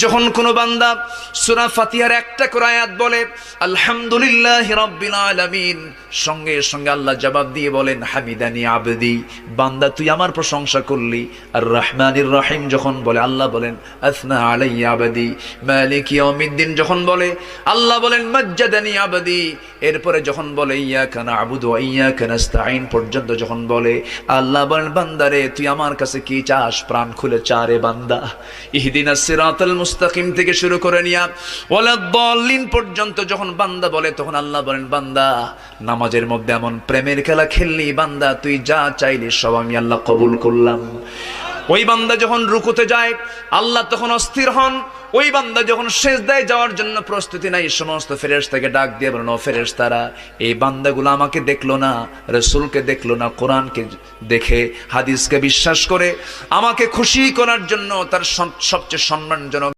যখন কোনো বান্দা সূরা ফাতিহার একটা করে আয়াত বলে আলহামদুলিল্লাহি রাব্বিল আলামিন, সঙ্গে সঙ্গে আল্লাহ জবাব দিয়ে বলেন হামিদানি আবদি, বান্দা তুই আমার প্রশংসা করলি। আর রহমানির রহিম যখন বলে আল্লাহ বলেন আসনা আলাইয়া আবদি। মালিক ইয়াউমিদ্দিন যখন বলে আল্লাহ বলেন মাজ্জাদানি আবদি। এরপরে যখন বলে ইয়াকা না'বুদু ওয়া ইয়াকা নাস্তাঈন পর্যন্ত যখন বলে আল্লাহ বলেন বান্দারে তুই আমার কাছে কি চাস, প্রাণ খুলে চা রে বান্দা। ইহদিনাস সিরাতাল মুস্তাকিম থেকে শুরু করে নিয়া ওয়ালাদ-দাল্লিন পর্যন্ত যখন বান্দা বলে তখন আল্লাহ বলেন বান্দা নামাজের মধ্যে এমন প্রেমের খেলা খেললি বান্দা, তুই যা চাইলি সব আমি আল্লাহ কবুল করলাম। ওই বান্দা যখন রুকুতে যায় আল্লাহ তখন অস্থির হন। ওই বান্দা যখন সিজদায় যাওয়ার জন্য প্রস্তুতি নাই, সমস্ত ফেরেশতাকে ডাক দিয়ে বলেন ও ফেরেশতারা, এই বান্দাগুলো আমাকে দেখলো না, রাসূলকে দেখলো না, কোরআনকে দেখে হাদিসকে বিশ্বাস করে আমাকে খুশি করার জন্য তার সবচেয়ে সম্মানজনক